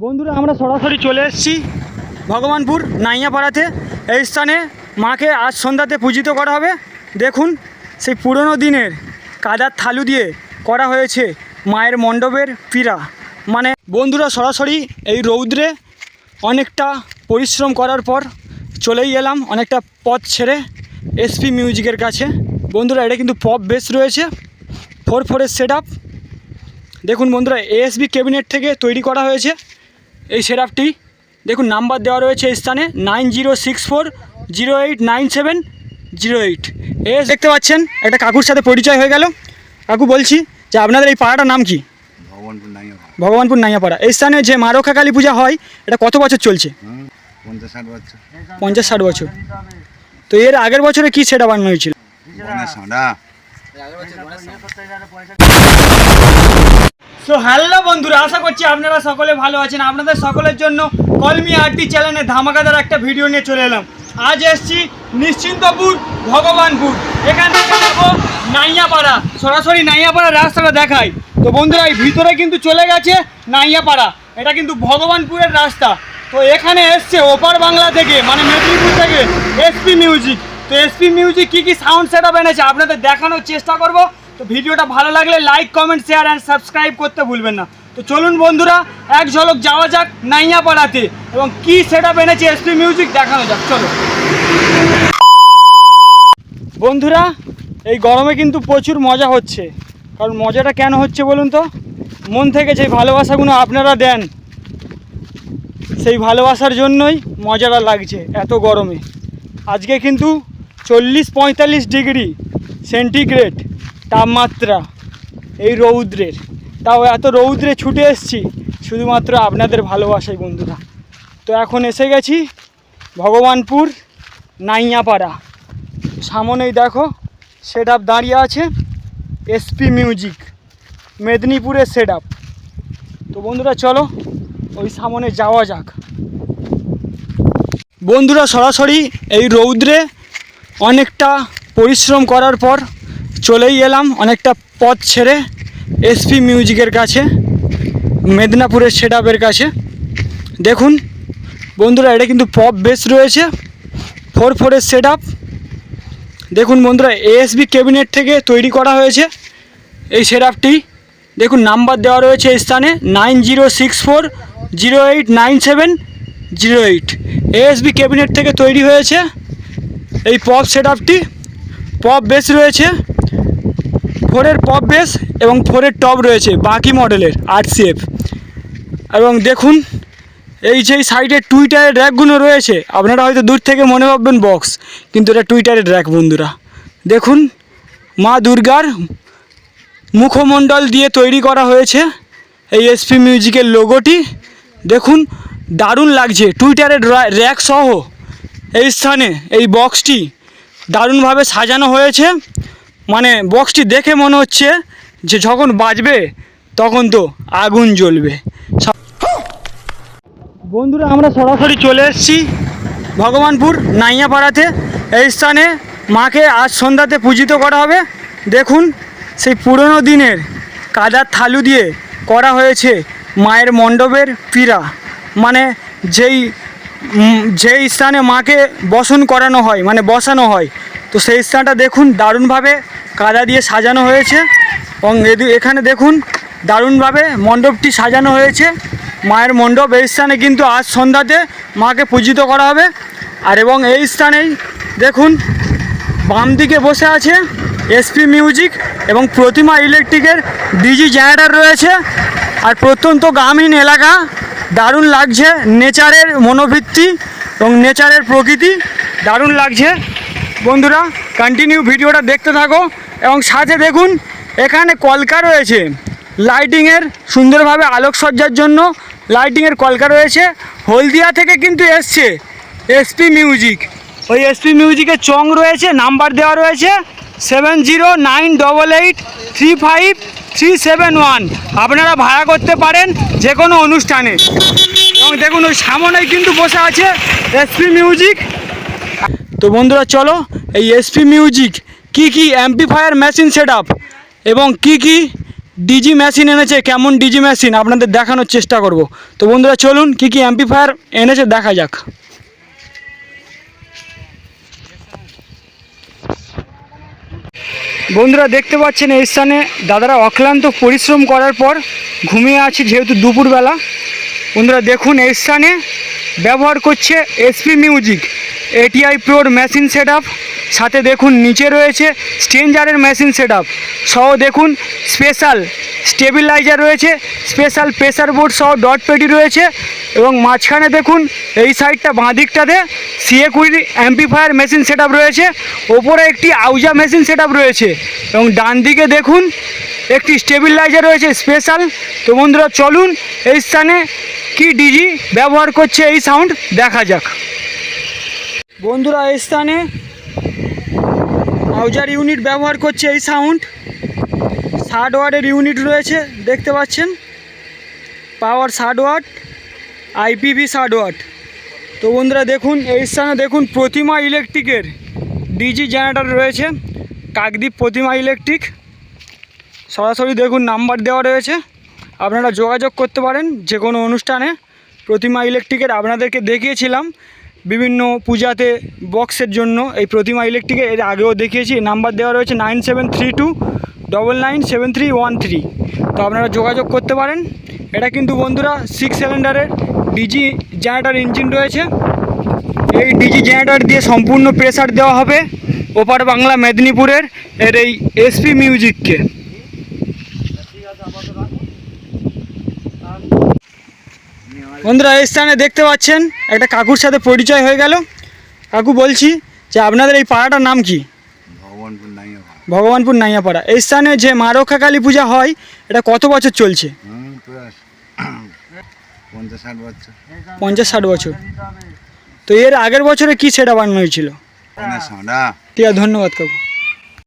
বন্ধুরা আমরা সরাসরি চলে এসেছি ভগবানপুর নাইয়াপাড়াতে। এই স্থানে মাকে আজ সন্ধ্যাতে পূজিত করা হবে। দেখুন সেই পুরনো দিনের কাদার থালু দিয়ে করা হয়েছে মায়ের মণ্ডপের পীড়া। মানে বন্ধুরা সরাসরি এই রৌদ্রে অনেকটা পরিশ্রম করার পর চলেই এলাম অনেকটা পথ ছেড়ে এসপি মিউজিকের কাছে। বন্ধুরা এটা কিন্তু পপ বেস রয়েছে, 4/4 সেট। দেখুন বন্ধুরা এএসবি ক্যাবিনেট থেকে তৈরি করা হয়েছে এই সেটআপটি। দেখুন নাম্বার দেওয়া রয়েছে এই স্থানে 9064089708। দেখতে পাচ্ছেন একটা কাকুর সাথে পরিচয় হয়ে গেল। কাকু বলছি যে আপনাদের এই পাড়াটার নাম কি? ভগবানপুর নাইয়াপাড়া। এই স্থানে যে মা রক্ষা কালী পূজা হয় এটা কত বছর চলছে? 50-60 বছর। তো এর আগের বছরে কি সেটা বানানো হয়েছিল? সো হ্যালো বন্ধুরা, আশা করছি আপনারা সকলে ভালো আছেন। আপনাদের সকলের জন্য কলমি আরটি চ্যানেলে ধামাকাদার একটা ভিডিও নিয়ে চলে এলাম। আজ এসেছি নিশ্চিন্তপুর ভগবানপুর, এখান থেকে যাবো নাইয়াপাড়া। সরাসরি নাইয়াপাড়ার রাস্তাটা দেখাই। তো বন্ধুরা এই ভিতরে কিন্তু চলে গেছে নাইয়াপাড়া, এটা কিন্তু ভগবানপুরের রাস্তা। তো এখানে এসছে ওপার বাংলা থেকে, মানে মেদিনীপুর থেকে এসপি মিউজিক। তো এসপি মিউজিক কী কী সাউন্ড সেটআপ এনেছে আপনাদের দেখানোর চেষ্টা করব। তো ভিডিওটা ভালো লাগলে like, comment, share and subscribe করতে ভুলবেন না। তো চলুন বন্ধুরা এক ঝলক যাওয়া যাক নাইয়াপাড়াতে এবং কী সেটআপ এনেছে এসপি মিউজিক দেখানো যাক। চলো বন্ধুরা, এই গরমে কিন্তু প্রচুর মজা হচ্ছে। কারণ মজাটা কেন হচ্ছে বলুন তো? মন থেকে যে ভালোবাসাগুলো আপনারা দেন সেই ভালোবাসার জন্যই মজাটা লাগছে এত গরমে। আজকে কিন্তু 40-45 ডিগ্রি সেন্টিগ্রেড তাপমাত্রা এই রৌদ্রের। তাও এত রৌদ্রে ছুটে এসেছি শুধুমাত্র আপনাদের ভালোবাসাই বন্ধুরা। তো এখন এসে গেছি ভগবানপুর নাইয়াপাড়া। সামনেই দেখো সেটআপ দাঁড়িয়ে আছে এসপি মিউজিক, মেদিনীপুরের সেটআপ। তো বন্ধুরা চলো ওই সামনে যাওয়া যাক। বন্ধুরা সরাসরি এই রৌদ্রে অনেকটা পরিশ্রম করার পর চলেই এলাম অনেকটা পথ ছেড়ে এসপি মিউজিকের কাছে, মেদিনীপুরের সেটআপের কাছে। দেখুন বন্ধুরা এটা কিন্তু পপ বেস রয়েছে, 4/4 সেটআপ। দেখুন বন্ধুরা এএসবি ক্যাবিনেট থেকে তৈরি করা হয়েছে এই সেটআপটি। দেখুন নাম্বার দেওয়া রয়েছে এই স্থানে 9064089708। এএসবি ক্যাবিনেট থেকে তৈরি হয়েছে এই পপ সেটআপটি। পপ বেস রয়েছে, 4-এর পপ বেস এবং 4-এর টপ রয়েছে বাকি মডেলের RCF। এবং দেখুন এই যে সাইডে টুইটারের র্যাকগুলো রয়েছে, আপনারা হয়তো দূর থেকে মনে ভাববেন বক্স, কিন্তু এটা টুইটারের র্যাক বন্ধুরা। দেখুন মা দুর্গার মুখমণ্ডল দিয়ে তৈরি করা হয়েছে এই এসপি মিউজিকের লোগোটি। দেখুন দারুণ লাগছে টুইটারের র্যাক সহ এই স্থানে এই বক্সটি দারুণভাবে সাজানো হয়েছে। মানে বক্সটি দেখে মনে হচ্ছে যে যখন বাজবে তখন তো আগুন জ্বলবে। বন্ধুরা আমরা সরাসরি চলে এসেছি ভগবানপুর নাইয়াপাড়াতে। এই স্থানে মাকে আজ সন্ধ্যাতে পূজিত করা হবে। দেখুন সেই পুরনো দিনের কাদার থালু দিয়ে করা হয়েছে মায়ের মণ্ডপের পীড়া। মানে যেই স্থানে মাকে বসন করানো হয়, মানে বসানো হয়, তো সেই স্থানটা দেখুন দারুণভাবে কাদা দিয়ে সাজানো হয়েছে। এবং এখানে দেখুন দারুণভাবে মণ্ডপটি সাজানো হয়েছে মায়ের মণ্ডপ। এই স্থানে কিন্তু আজ সন্ধ্যাতে মাকে পূজিত করা হবে। আর এবং এই স্থানেই দেখুন বাম দিকে বসে আছে এসপি মিউজিক এবং প্রতিমা ইলেকট্রিকের ডিজি জেনারেটর রয়েছে। আর প্রত্যন্ত গ্রামীণ এলাকা, দারুণ লাগছে নেচারের মনোবৃত্তি এবং নেচারের প্রকৃতি, দারুণ লাগছে। বন্ধুরা কন্টিনিউ ভিডিওটা দেখতে থাকো। এবং সাথে দেখুন এখানে কলকা রয়েছে লাইটিংয়ের, সুন্দরভাবে আলোকসজ্জার জন্য লাইটিংয়ের কলকা রয়েছে। হলদিয়া থেকে কিন্তু এসছে এসপি মিউজিক। ওই এসপি মিউজিকের চং রয়েছে, নাম্বার দেওয়া রয়েছে 7098835371। আপনারা ভাড়া করতে পারেন যে কোনো অনুষ্ঠানে। এবং দেখুন ওই সামনেই কিন্তু বসে আছে এসপি মিউজিক। তো বন্ধুরা চলো এই এসপি মিউজিক কী অ্যাম্পলিফায়ার মেশিন সেটআপ এবং কী ডিজি মেশিন এনেছে। কেমন ডিজি মেশিন আপনাদের দেখানোর চেষ্টা করব। তো বন্ধুরা চলুন কী কী অ্যাম্পলিফায়ার এনেছে দেখা যাক। বন্ধুরা দেখতে পাচ্ছেন এই স্থানে দাদারা অক্লান্ত পরিশ্রম করার পর ঘুমিয়ে আছে, যেহেতু দুপুরবেলা। বন্ধুরা দেখুন এই স্থানে ব্যবহার করছে এসপি মিউজিক এটিআই প্রোর মেশিন সেট আপ, সাথে দেখুন নিচে রয়েছে স্ট্রেঞ্জারের মেশিন সেট আপ সহ দেখুন স্পেশাল স্টেবিলাইজার রয়েছে, স্পেশাল প্রেসার বোর্ড সহ ডট পেটি রয়েছে এবং মাঝখানে দেখুন এই সাইডটা বাঁ দিকটাতে CA20 amplifier machine set up রয়েছে, ওপরে একটি আউজা মেশিন সেট আপ রয়েছে এবং ডান দিকে দেখুন একটি স্টেবিলাইজার রয়েছে স্পেশাল। তো বন্ধুরা চলুন এই স্থানে কি ডিজি ব্যবহার করছে এই সাউন্ড দেখা যাক। বন্ধুরা এই স্থানে আউজার ইউনিট ব্যবহার করছে এই সাউন্ড, 60 ওয়াটের ইউনিট রয়েছে দেখতে পাচ্ছেন, পাওয়ার 60 ওয়াট, IPV 60 ওয়াট। তো বন্ধুরা দেখুন এই স্থানে দেখুন প্রতিমা ইলেকট্রিকের ডিজি জেনারেটর রয়েছে, কাকদ্বীপ প্রতিমা ইলেকট্রিক। সরাসরি দেখুন নাম্বার দেওয়া রয়েছে, আপনারা যোগাযোগ করতে পারেন যে কোনো অনুষ্ঠানে। প্রতিমা ইলেকট্রিকের আপনাদেরকে দেখিয়েছিলাম বিভিন্ন পূজাতে বক্সের জন্য এই প্রতিমা ইলেকট্রিকের, এর আগেও দেখিয়েছি। নাম্বার দেওয়া রয়েছে 9732997313। তো আপনারা যোগাযোগ করতে পারেন। এটা কিন্তু বন্ধুরা 6 সিলিন্ডারের ডিজি জেনারেটর ইঞ্জিন রয়েছে। এই ডিজি জেনারেটর দিয়ে সম্পূর্ণ প্রেসার দেওয়া হবে ওপার বাংলা মেদিনীপুরের এর এই এসপি মিউজিককে। বন্ধুরা এই স্থানে দেখতে পাচ্ছেন একটা কাকুর সাথে পরিচয় হয়ে গেল। কাকু বলছি যে আপনাদের এই পাড়াটার নাম কি? ভগবানপুর নাইয়াপাড়া। এই স্থানে যে মা রক্ষা কালী পূজা হয় এটা কত বছর চলছে? 50-60 বছর। তো এর আগের বছরে কি সেটা বানানো হয়েছিল? ঠিক আছে, ধন্যবাদ কাকু।